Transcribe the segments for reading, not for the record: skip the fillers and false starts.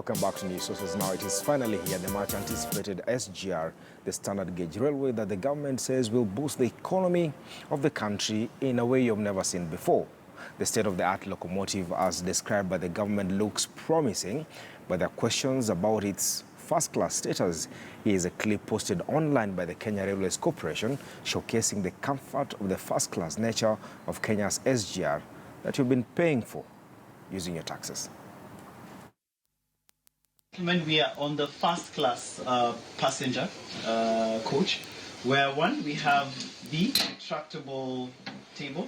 Welcome back to News Sources. Now it is finally here, the much anticipated SGR, the standard gauge railway that the government says will boost the economy of the country in a way you've never seen before. The state-of-the-art locomotive, as described by the government, looks promising, but there are questions about its first-class status. Here is a clip posted online by the Kenya Railways Corporation showcasing the comfort of the first-class nature of Kenya's SGR that you've been paying for using your taxes. When we are on the first class passenger coach, where we have the retractable table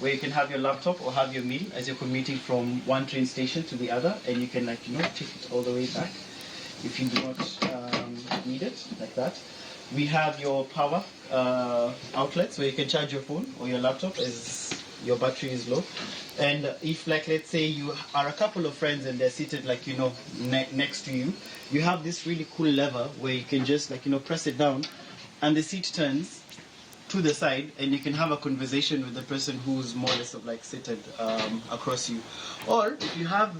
where you can have your laptop or have your meal as you're commuting from one train station to the other, and you can take it all the way back if you do not need it, like that. We have your power outlets where you can charge your phone or your laptop as your battery is low. And if, let's say you are a couple of friends and they're seated next to you, you have this really cool lever where you can just press it down and the seat turns to the side and you can have a conversation with the person who's more or less seated across you. Or if you have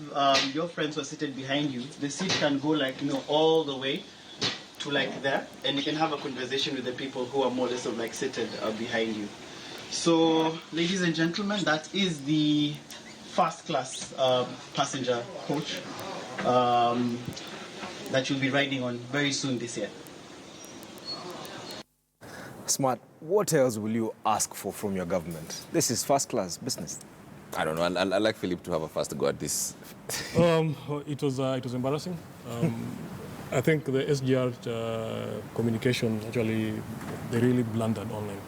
your friends who are seated behind you, the seat can go all the way to there, and you can have a conversation with the people who are more or less seated behind you. So, ladies and gentlemen, that is the first class passenger coach that you'll be riding on very soon this year. Smart, what else will you ask for from your government? This is first class business. I don't know. I'd like Philip to have a first go at this. It was embarrassing. I think the SGR communication, actually, they really blundered online.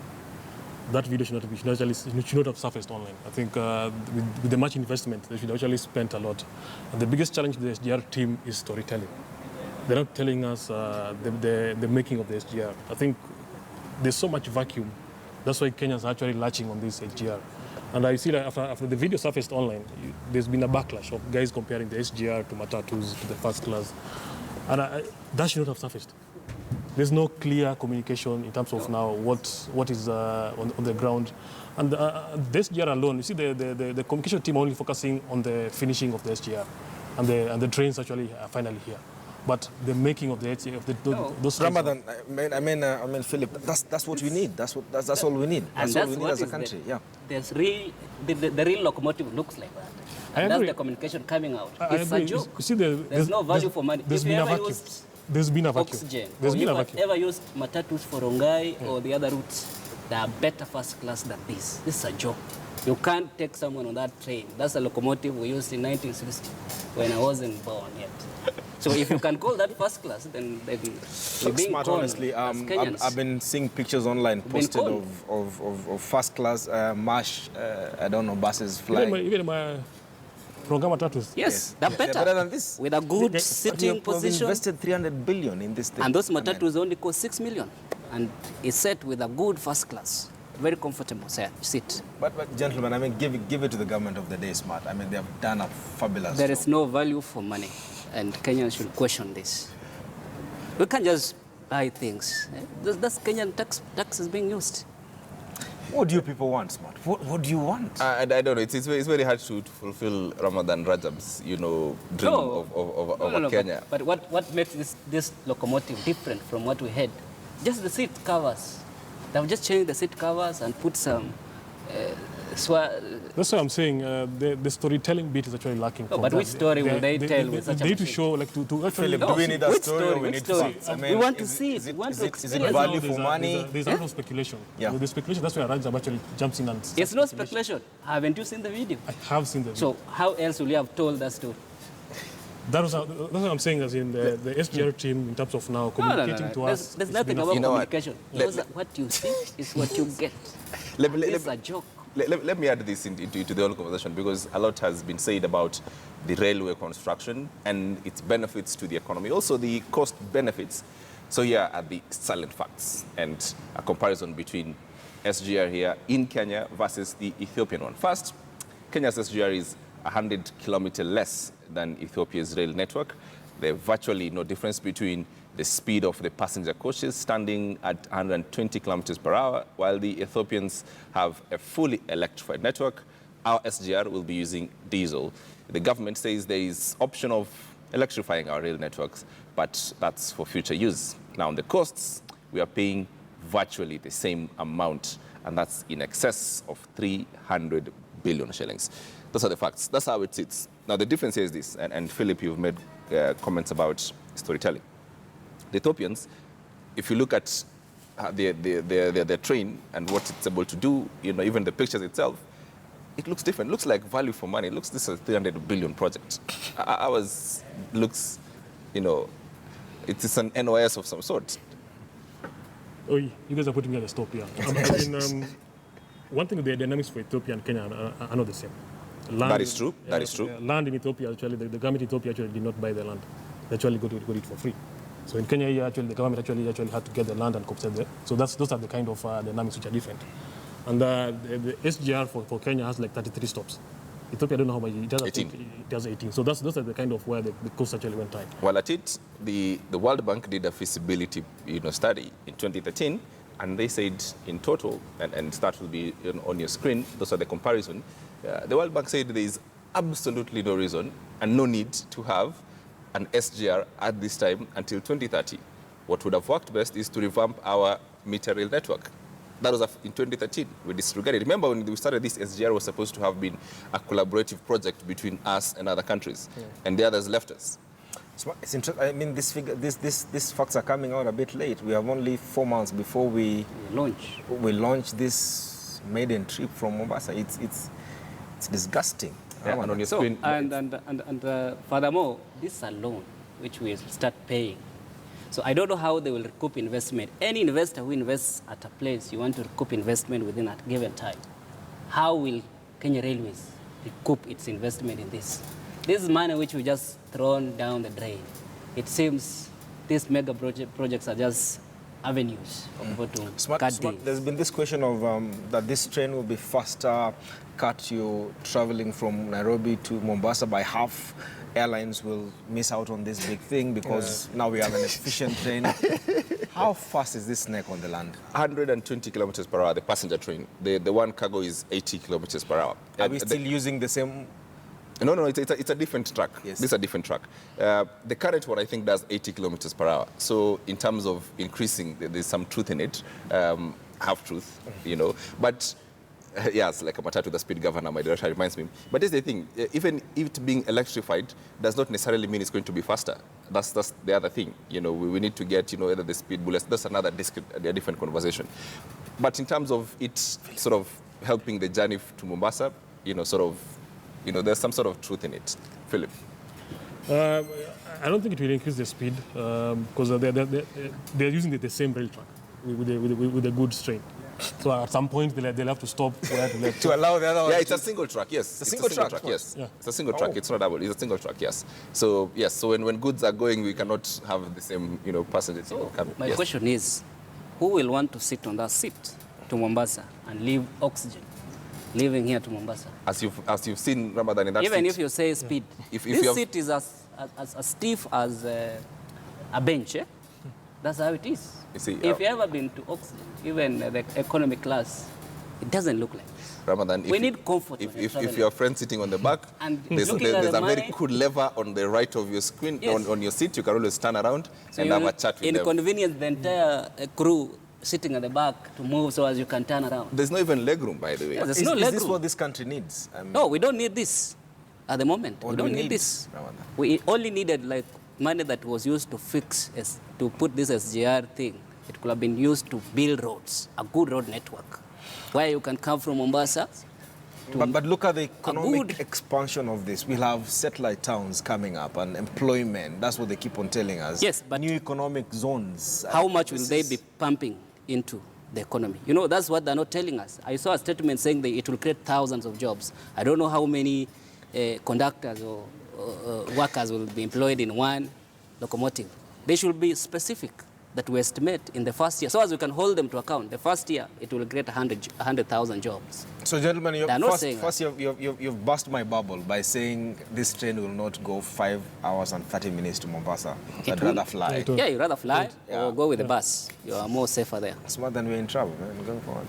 That video should not have surfaced online. I think with the much investment, they should actually spent a lot. And the biggest challenge to the SGR team is storytelling. They're not telling us the making of the SGR. I think there's so much vacuum. That's why Kenyans are actually latching on this SGR. And I see that after the video surfaced online, there's been a backlash of guys comparing the SGR to matatus, to the first class. And that should not have surfaced. There's no clear communication in terms of now what is on the ground. And this SGR alone, you see the communication team only focusing on the finishing of the SGR. And the trains actually are finally here. But the making of those Ramadan, I mean, Philip, that's what we need. That's all we need. That's all we need as a country. There's the real locomotive looks like that. And that's the communication coming out. It's a joke. You see, there's no value for money. There's been a vacuum. There's been a vacuum. Oxygen. There's been a vacuum. vacuum. Ever used matatus for Rongai or the other routes? They are better first class than this. This is a joke. You can't take someone on that train. That's a locomotive we used in 1960 when I wasn't born yet. So if you can call that first class, then we're being Smart, conned honestly, as Kenyans. I've been seeing pictures online posted of first class MASH, I don't know, buses flying. Even my Rongai matatus. Yes, they're better than this. with a good sitting position. We've invested 300 billion in this thing. And those matatus only cost 6 million. And it's set with a good first class. Very comfortable seat. But gentlemen, I mean, give it to the government of the day, Smart. I mean, they have done a fabulous There job. is no value for money, and Kenyans should question this. We can't just buy things. That's Kenyan tax is being used. What do you people want, Smart? What do you want? I don't know. It's very hard to fulfill Ramadan Rajab's, dream of Kenya. But what makes this locomotive different from what we had? Just the seat covers. They've just changed the seat covers and put some. That's what I'm saying. The storytelling bit is actually lacking. But which story will they tell with such a They need to show, to actually... Philip, do we need a story or we need to see it? I mean, we want to see it. We want to is it value for money? There's a lot of speculation. Yeah. With the speculation, that's where Rajab actually jumps in and... It's no speculation. Haven't you seen the video? I have seen the video. So how else will you have told that story? That's what I'm saying, as in the SGR team, in terms of now communicating to us. There's nothing about communication. What you see is what you get. It's a joke. Let me add this into the whole conversation, because a lot has been said about the railway construction and its benefits to the economy, also the cost benefits. So here are the silent facts and a comparison between SGR here in Kenya versus the Ethiopian one. First, Kenya's SGR is 100 kilometers less than Ethiopia's rail network. There's virtually no difference between the speed of the passenger coaches, standing at 120 kilometers per hour, while the Ethiopians have a fully electrified network. Our SGR will be using diesel. The government says there is option of electrifying our rail networks, but that's for future use. Now, on the costs, we are paying virtually the same amount, and that's in excess of 300 billion shillings. Those are the facts. That's how it sits. Now, the difference here is this, and Philip, you've made comments about storytelling. The Ethiopians, if you look at their train and what it's able to do, even the pictures itself, it looks different. It looks like value for money. It looks, this is a 300 billion project. Ours looks, it's an NOS of some sort. Oh, you guys are putting me at a stop here. One thing, the dynamics for Ethiopia and Kenya are not the same. Land, that is true. That is true. Land in Ethiopia, actually, the government in Ethiopia actually did not buy the land. They actually got it for free. So in Kenya, actually, the government actually had to get the land and compensate there. So those are the kind of dynamics which are different. And the SGR for Kenya has like 33 stops. Ethiopia, I don't know how much it has. 18. It has 18. So those are the kind of where the cost actually went high. Well, at it, the World Bank did a feasibility study in 2013, and they said in total, and that will be on your screen, those are the comparison. The World Bank said there is absolutely no reason and no need to have an SGR at this time until 2030. What would have worked best is to revamp our meter rail network. That was in 2013. We disregarded. Remember when we started this, SGR was supposed to have been a collaborative project between us and other countries, and the others left us. It's interesting. I mean, these facts are coming out a bit late. We have only 4 months before we launch this maiden trip from Mombasa. It's disgusting. Yeah, and on your screen, and furthermore, this is a loan which we start paying. So I don't know how they will recoup investment. Any investor who invests at a place, you want to recoup investment within a given time. How will Kenya Railways recoup its investment in this? This is money which we just thrown down the drain. It seems these mega projects are just avenues for people to cut deals. There's been this question of that this train will be faster, cut you traveling from Nairobi to Mombasa by half. Airlines will miss out on this big thing because now we have an efficient train. How fast is this snake on the land? 120 kilometers per hour, the passenger train. The one cargo is 80 kilometers per hour. Are we still using the same? No, it's a different track. Yes. This is a different track. The current one, I think, does 80 kilometers per hour. So in terms of increasing, there's some truth in it, half truth, But yes, like a matatu, the speed governor, my director reminds me. But here's the thing, even it being electrified does not necessarily mean it's going to be faster. That's the other thing. We need to get, either the speed bullets. That's another a different conversation. But in terms of it sort of helping the journey to Mombasa, there's some sort of truth in it. Philip? I don't think it will increase the speed because they're using the same rail track with a good strain. So at some point they'll have to stop to allow the other one. Yeah, it's a single track. Yes, it's a single track. Yes, yeah. It's a single track. It's not double. It's a single track. Yes. So yes. So when goods are going, we cannot have the same passengers. Coming. My question is, who will want to sit on that seat to Mombasa and leave oxygen, leaving here to Mombasa? As you've seen, Ramadan, in that even seat, if you say speed, if this seat is as stiff as a bench. That's how it is. You see, if you've ever been to Oxford, even the economy class, it doesn't look like this. Ramadan, we need comfort. If your friend sitting on the back, and there's a very cool lever on the right of your screen, yes. on your seat. You can always turn around and have a chat with them. Inconvenience the entire crew sitting at the back to move so as you can turn around. There's no even leg room, by the way. Yeah, is this what this country needs? No, we don't need this at the moment. We don't need this. Ramadan? We only needed money that was used to put this SGR thing. It could have been used to build roads, a good road network, where you can come from Mombasa. But look at the economic expansion of this. We'll have satellite towns coming up and employment. That's what they keep on telling us. Yes, but new economic zones. How much will they be pumping into the economy? That's what they're not telling us. I saw a statement saying that it will create thousands of jobs. I don't know how many conductors or workers will be employed in one locomotive. They should be specific that we estimate in the first year, so as we can hold them to account. The first year, it will create 100,000 jobs. So, gentlemen, you've burst my bubble by saying this train will not go 5 hours and 30 minutes to Mombasa. I'd rather fly. Yeah, you'd rather fly or go with the bus. You are more safer there. Smart than we're in trouble, man. Going forward.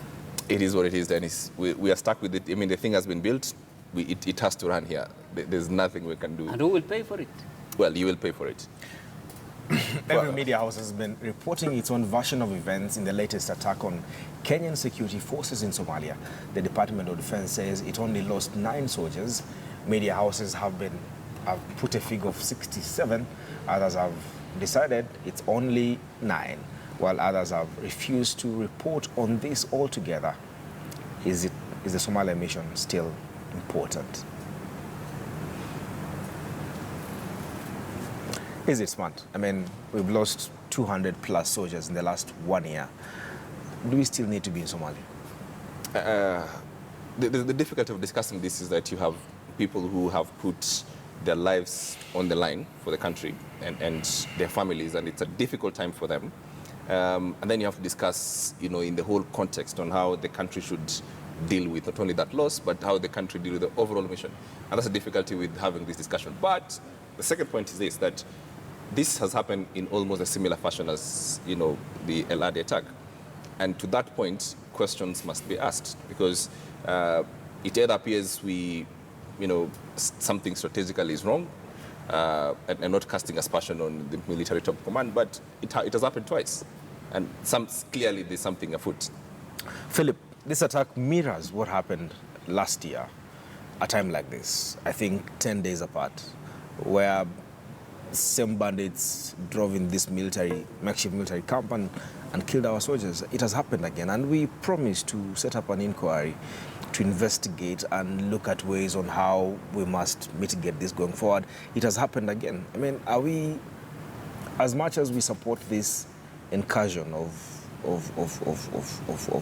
It is what it is, Dennis. We are stuck with it. I mean, the thing has been built. It has to run here. There's nothing we can do. And who will pay for it? well, you will pay for it. Every media house has been reporting its own version of events in the latest attack on Kenyan security forces in Somalia. The Department of Defense says it only lost 9 soldiers. Media houses have put a figure of 67. Others have decided it's only 9, while others have refused to report on this altogether. Is the Somalia mission still important? Is it smart? I mean, we've lost 200 plus soldiers in the last 1 year. Do we still need to be in Somalia? The difficulty of discussing this is that you have people who have put their lives on the line for the country and their families, and it's a difficult time for them. And then you have to discuss, in the whole context on how the country should deal with not only that loss, but how the country deal with the overall mission. And that's a difficulty with having this discussion. But the second point is this, that this has happened in almost a similar fashion as, the El Adi attack. And to that point, questions must be asked, because it either appears something strategically is wrong, and not casting aspersion on the military top command, but it has happened twice. And clearly there's something afoot. Philip, this attack mirrors what happened last year, a time like this, I think 10 days apart, where same bandits drove in this makeshift military camp and killed our soldiers. It has happened again, and we promised to set up an inquiry to investigate and look at ways on how we must mitigate this going forward. It has happened again. I mean, are we, as much as we support this incursion of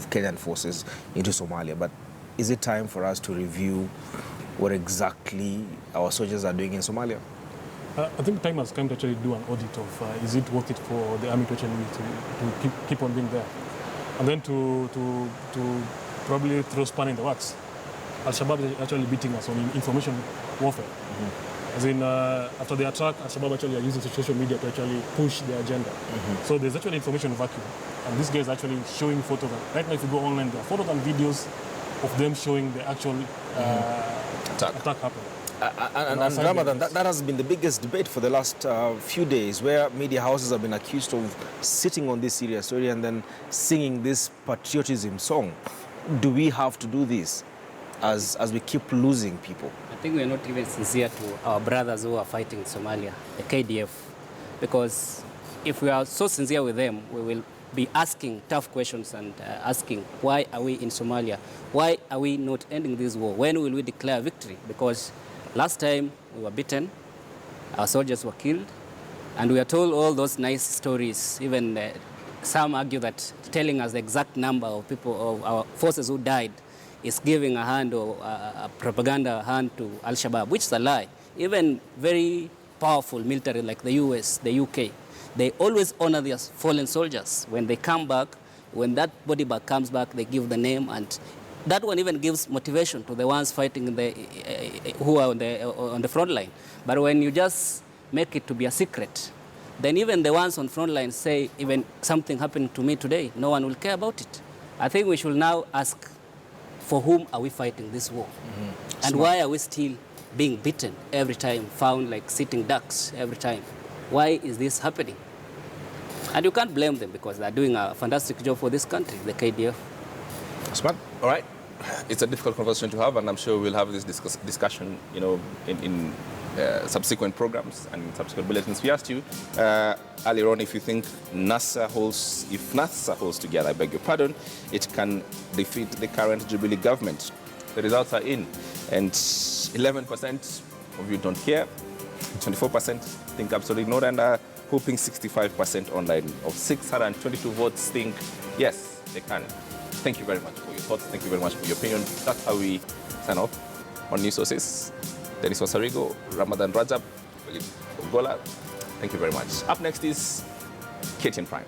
Kenyan forces into Somalia, but is it time for us to review what exactly our soldiers are doing in Somalia? I think time has come to actually do an audit of is it worth it for the army to actually to keep on being there, and then to probably throw span in the works. Al-Shabaab is actually beating us on information warfare. As in, after the attack, Al-Shabaab actually are using social media to actually push their agenda. So there's actually information vacuum, and this guy is actually showing photos. Right now, if you go online, there are photos and videos of them showing the actual attack happening. And Ramadan, that has been the biggest debate for the last few days, where media houses have been accused of sitting on this serious story and then singing this patriotism song. Do we have to do this as we keep losing people? I think we're not even sincere to our brothers who are fighting in Somalia, the KDF, because if we are so sincere with them, we will be asking tough questions and asking, why are we in Somalia? Why are we not ending this war? When will we declare victory? Because last time we were beaten, our soldiers were killed, and we are told all those nice stories. Even some argue that telling us the exact number of people, of our forces who died, is giving a hand or a propaganda hand to Al-Shabaab, which is a lie. Even very powerful military like the US, the UK, they always honor their fallen soldiers. When they come back, when that body bag comes back, they give the name, and that one even gives motivation to the ones fighting who are on the front line. But when you just make it to be a secret, then even the ones on front line say, even something happened to me today, no one will care about it. I think we should now ask, for whom are we fighting this war? And why are we still being beaten every time, found like sitting ducks every time? Why is this happening? And you can't blame them, because they're doing a fantastic job for this country, the KDF. Smart. All right. It's a difficult conversation to have, and I'm sure we'll have this discussion, in subsequent programs and in subsequent bulletins. We asked you earlier on if you think if NASA holds together, I beg your pardon, it can defeat the current Jubilee government. The results are in, and 11% of you don't care, 24% think absolutely not, and hoping 65% online of 622 votes think yes, they can. Thank you very much for your thoughts. Thank you very much for your opinion. That's how we sign off on News Sources. Dennis Wasarigo, Ramadan Rajab, Philip Ogola. Thank you very much. Up next is KTN Prime.